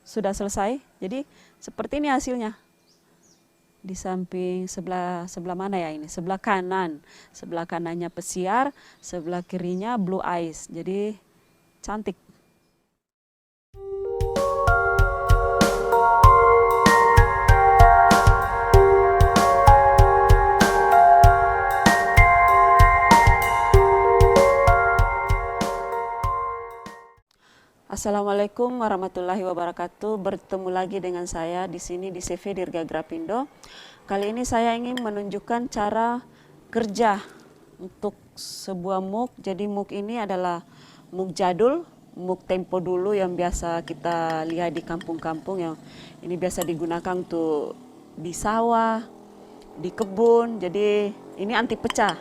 sudah selesai. Jadi seperti ini hasilnya. Di samping sebelah mana ya ini? Sebelah kanan. Sebelah kanannya pesiar, sebelah kirinya blue ice. Jadi cantik. Assalamualaikum warahmatullahi wabarakatuh. Bertemu lagi dengan saya di sini di CV Dirga Grapindo. Kali ini saya ingin menunjukkan cara kerja untuk sebuah mug. Jadi mug ini adalah mug jadul, mug tempo dulu yang biasa kita lihat di kampung-kampung, yang ini biasa digunakan untuk di sawah, di kebun. Jadi ini anti pecah,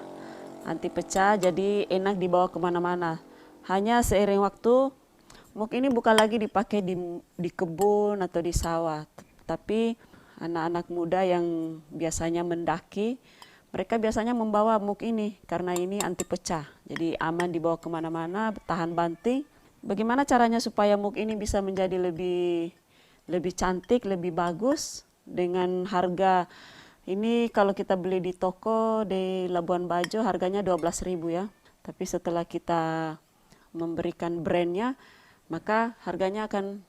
jadi enak dibawa kemana-mana. Hanya seiring waktu, mug ini bukan lagi dipakai di kebun atau di sawah, tapi anak-anak muda yang biasanya mendaki, mereka biasanya membawa mug ini karena ini anti pecah. Jadi aman dibawa kemana-mana, tahan banting. Bagaimana caranya supaya mug ini bisa menjadi lebih cantik, lebih bagus dengan harga ini? Kalau kita beli di toko di Labuan Bajo harganya 12.000 ya. Tapi setelah kita memberikan brandnya, maka harganya akan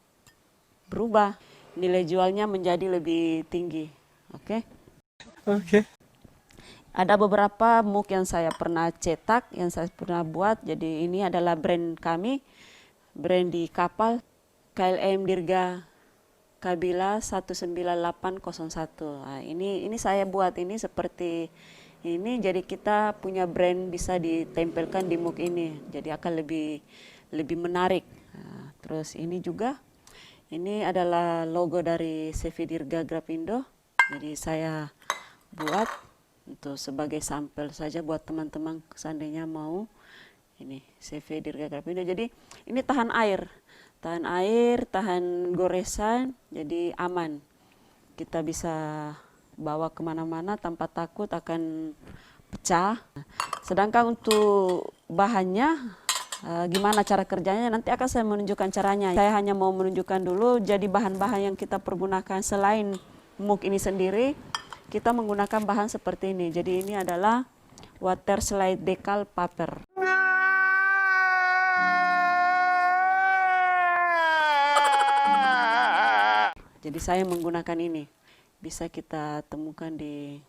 berubah, nilai jualnya menjadi lebih tinggi. Oke. Ada beberapa mug yang saya pernah cetak, yang saya pernah buat. Jadi ini adalah brand kami, brand di kapal, KLM Dirga Kabila 19801. Nah, ini saya buat ini seperti ini, jadi kita punya brand bisa ditempelkan di mug ini, jadi akan lebih menarik. Nah, terus ini juga, ini adalah logo dari CV Dirga Grapindo. Jadi saya buat untuk sebagai sampel saja buat teman-teman seandainya mau. Ini CV Dirga Grapindo. Jadi ini tahan air, tahan goresan, jadi aman. Kita bisa bawa kemana-mana tanpa takut akan pecah. Sedangkan untuk bahannya, gimana cara kerjanya, nanti akan saya menunjukkan caranya. Saya hanya mau menunjukkan dulu, jadi bahan-bahan yang kita pergunakan selain mug ini sendiri, kita menggunakan bahan seperti ini. Jadi ini adalah water slide decal paper. Jadi saya menggunakan ini. Bisa kita temukan di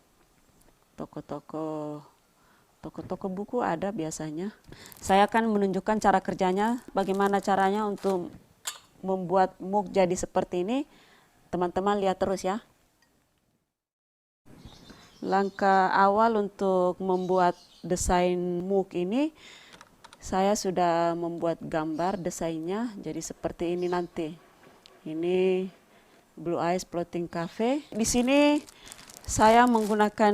toko-toko buku ada biasanya. Saya akan menunjukkan cara kerjanya, bagaimana caranya untuk membuat mug jadi seperti ini. Teman-teman lihat terus ya. Langkah awal untuk membuat desain mug ini, saya sudah membuat gambar desainnya, jadi seperti ini nanti. Ini Blue Ice Floating Cafe. Di sini saya menggunakan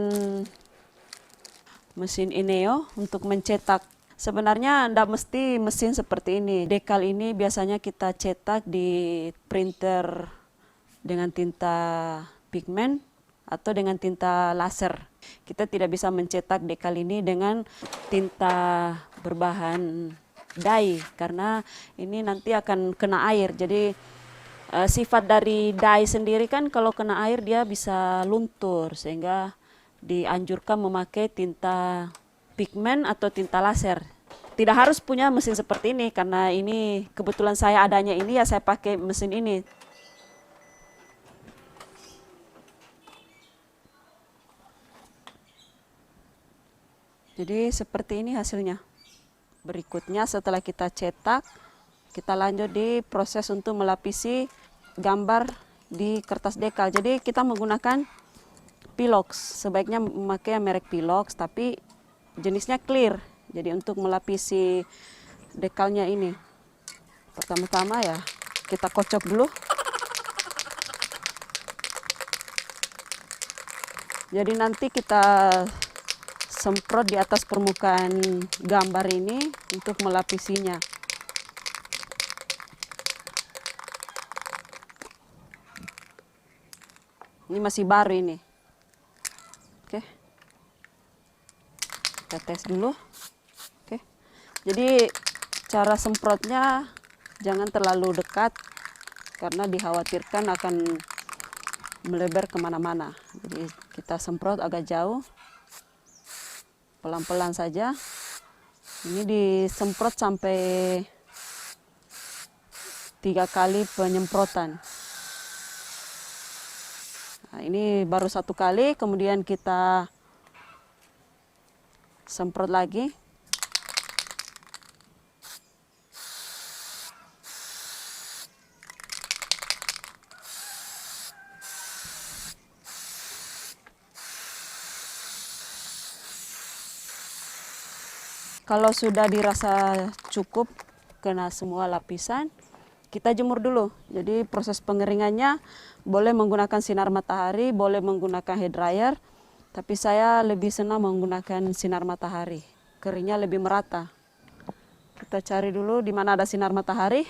mesin Ineo untuk mencetak. Sebenarnya tidak mesti mesin seperti ini. Dekal ini biasanya kita cetak di printer dengan tinta pigmen atau dengan tinta laser. Kita tidak bisa mencetak dekal ini dengan tinta berbahan dye karena ini nanti akan kena air. Jadi sifat dari dye sendiri kan kalau kena air dia bisa luntur, sehingga dianjurkan memakai tinta pigmen atau tinta laser. Tidak harus punya mesin seperti ini, karena ini kebetulan saya adanya ini ya saya pakai mesin ini. Jadi seperti ini hasilnya. Berikutnya setelah kita cetak, kita lanjut di proses untuk melapisi gambar di kertas dekal. Jadi kita menggunakan Pilox. Sebaiknya memakai merek Pilox, tapi jenisnya clear. Jadi untuk melapisi dekalnya ini, pertama-tama ya kita kocok dulu. Jadi nanti kita semprot di atas permukaan gambar ini untuk melapisinya. Ini masih baru ini. Oke. Kita tes dulu. Oke. Jadi cara semprotnya jangan terlalu dekat, karena dikhawatirkan akan melebar kemana-mana. Jadi kita semprot agak jauh, pelan-pelan saja. Ini disemprot sampai 3 kali penyemprotan. Nah, ini baru 1 kali, kemudian kita semprot lagi. Kalau sudah dirasa cukup kena semua lapisan, kita jemur dulu. Jadi proses pengeringannya boleh menggunakan sinar matahari, boleh menggunakan hair dryer, tapi saya lebih senang menggunakan sinar matahari. Keringnya lebih merata. Kita cari dulu di mana ada sinar matahari.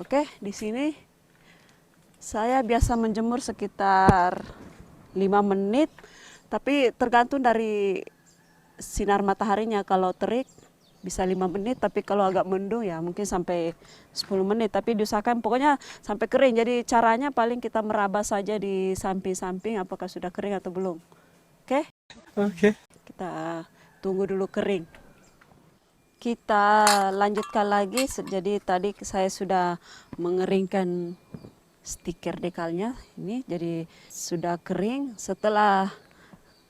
Oke, di sini saya biasa menjemur sekitar 5 menit, tapi tergantung dari sinar mataharinya. Kalau terik bisa 5 menit, tapi kalau agak mendung ya mungkin sampai 10 menit. Tapi diusahakan pokoknya sampai kering. Jadi caranya paling kita meraba saja di samping-samping apakah sudah kering atau belum. Oke? Oke. Kita tunggu dulu kering. Kita lanjutkan lagi. Jadi tadi saya sudah mengeringkan stiker dekalnya. Ini jadi sudah kering. Setelah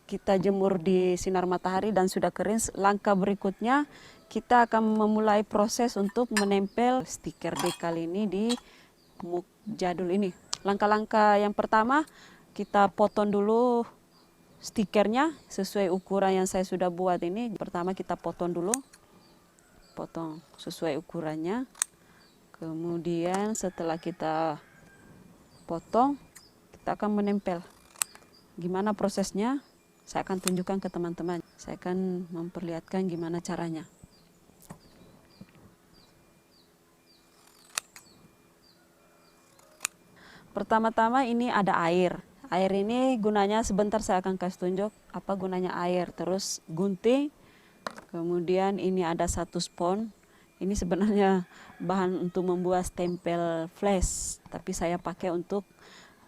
kita jemur di sinar matahari dan sudah kering, langkah berikutnya kita akan memulai proses untuk menempel stiker dekal ini di muk jadul ini. Langkah-langkah yang pertama, kita potong dulu stikernya sesuai ukuran yang saya sudah buat ini. Pertama kita potong dulu, potong sesuai ukurannya. Kemudian setelah kita potong, kita akan menempel. Gimana prosesnya? Saya akan tunjukkan ke teman-teman. Saya akan memperlihatkan gimana caranya. Pertama-tama ini ada air. Air ini gunanya sebentar saya akan kasih tunjuk apa gunanya air. Terus gunting. Kemudian ini ada 1 spons. Ini sebenarnya bahan untuk membuat stempel flash. Tapi saya pakai untuk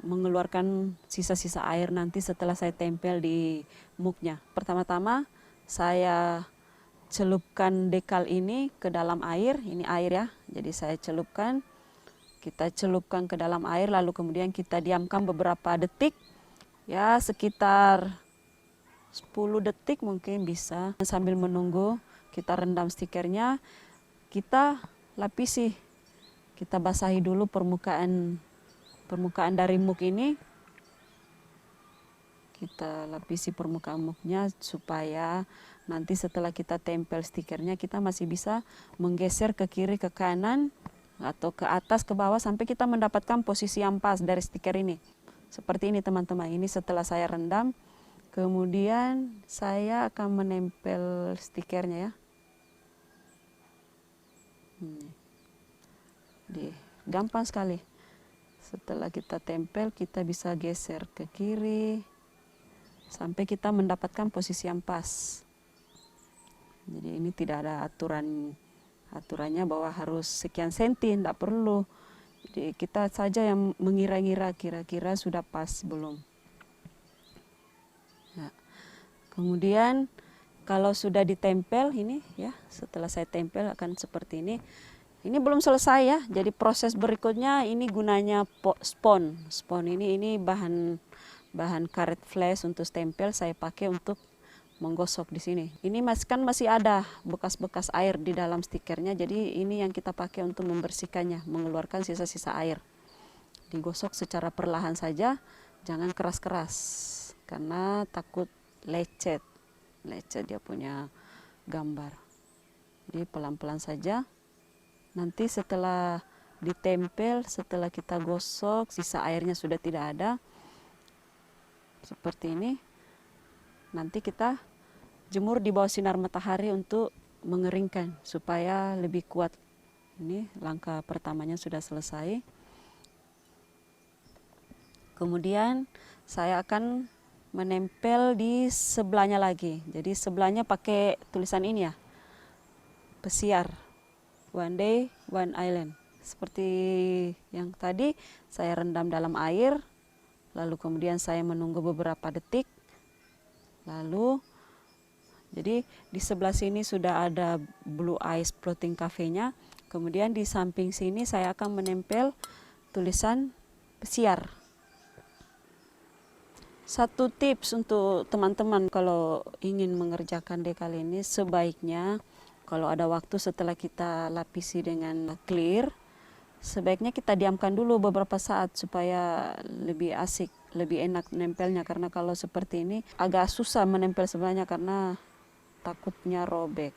mengeluarkan sisa-sisa air nanti setelah saya tempel di muknya. Pertama-tama saya celupkan dekal ini ke dalam air. Ini air ya. Jadi saya celupkan. Kita celupkan ke dalam air lalu kemudian kita diamkan beberapa detik. Ya sekitar 10 detik mungkin bisa. Sambil menunggu kita rendam stikernya. Kita lapisi. Kita basahi dulu permukaan dari muk ini. Kita lapisi permukaan muknya supaya nanti setelah kita tempel stikernya kita masih bisa menggeser ke kiri ke kanan atau ke atas ke bawah sampai kita mendapatkan posisi yang pas dari stiker ini. Seperti ini teman-teman. Ini setelah saya rendam, kemudian saya akan menempel stikernya ya. Gampang sekali. Setelah kita tempel, kita bisa geser ke kiri sampai kita mendapatkan posisi yang pas. Jadi ini tidak ada aturannya bahwa harus sekian senti, tidak perlu. Jadi kita saja yang mengira-ngira kira-kira sudah pas belum. Nah, kemudian kalau sudah ditempel ini ya, setelah saya tempel akan seperti ini. Ini belum selesai ya. Jadi proses berikutnya ini gunanya spons. Spons ini bahan karet flash untuk stempel saya pakai untuk menggosok di sini. Ini masih ada bekas-bekas air di dalam stikernya. Jadi ini yang kita pakai untuk membersihkannya, mengeluarkan sisa-sisa air. Digosok secara perlahan saja, jangan keras-keras karena takut lecet dia punya gambar. Jadi pelan-pelan saja. Nanti setelah ditempel, setelah kita gosok, sisa airnya sudah tidak ada. Seperti ini. Nanti kita jemur di bawah sinar matahari untuk mengeringkan supaya lebih kuat. Ini langkah pertamanya sudah selesai. Kemudian saya akan menempel di sebelahnya lagi. Jadi sebelahnya pakai tulisan ini ya. Pesiar. One day, one island. seperti yang tadi, saya rendam dalam air, lalu kemudian saya menunggu beberapa detik, lalu jadi di sebelah sini sudah ada Blue Ice Floating Cafe-nya, kemudian di samping sini saya akan menempel tulisan pesiar. Satu tips untuk teman-teman kalau ingin mengerjakan dekal ini, sebaiknya kalau ada waktu setelah kita lapisi dengan clear, sebaiknya kita diamkan dulu beberapa saat supaya lebih asik, lebih enak nempelnya. Karena kalau seperti ini agak susah menempel sebenarnya karena takutnya robek.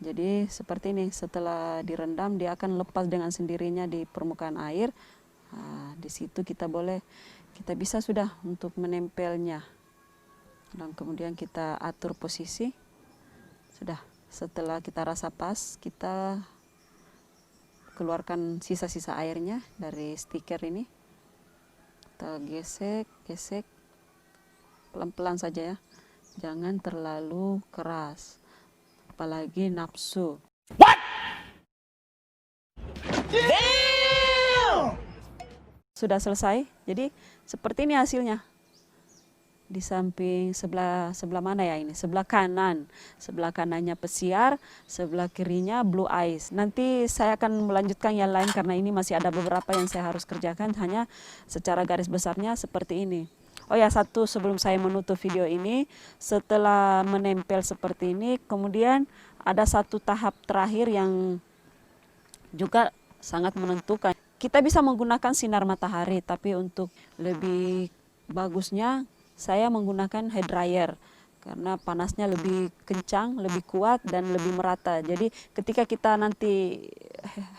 Jadi seperti ini, setelah direndam dia akan lepas dengan sendirinya di permukaan air. Nah, di situ kita bisa sudah untuk menempelnya, dan kemudian kita atur posisi. Sudah, setelah kita rasa pas, kita keluarkan sisa-sisa airnya dari stiker ini. Kita gesek pelan-pelan saja ya, jangan terlalu keras, apalagi nafsu. What? Sudah selesai, jadi seperti ini hasilnya. Di samping sebelah mana ya ini? Sebelah kanan. Sebelah kanannya pesiar, sebelah kirinya Blue Ice. Nanti saya akan melanjutkan yang lain karena ini masih ada beberapa yang saya harus kerjakan, hanya secara garis besarnya seperti ini. Oh ya, satu sebelum saya menutup video ini, setelah menempel seperti ini, kemudian ada satu tahap terakhir yang juga sangat menentukan. Kita bisa menggunakan sinar matahari, tapi untuk lebih bagusnya saya menggunakan hair dryer karena panasnya lebih kencang, lebih kuat, dan lebih merata. Jadi ketika kita nanti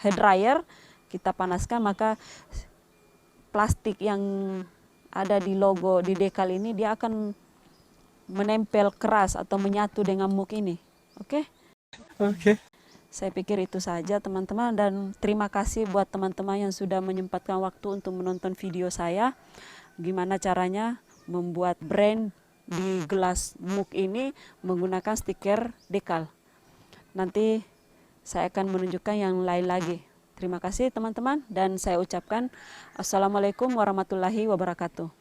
hair dryer, kita panaskan, maka plastik yang ada di logo di dekal ini dia akan menempel keras atau menyatu dengan muk ini. Oke? Oke. Saya pikir itu saja teman-teman, dan terima kasih buat teman-teman yang sudah menyempatkan waktu untuk menonton video saya. Gimana caranya membuat brand di gelas muk ini menggunakan stiker dekal. Nanti saya akan menunjukkan yang lain lagi. Terima kasih teman-teman, dan saya ucapkan Assalamualaikum warahmatullahi wabarakatuh.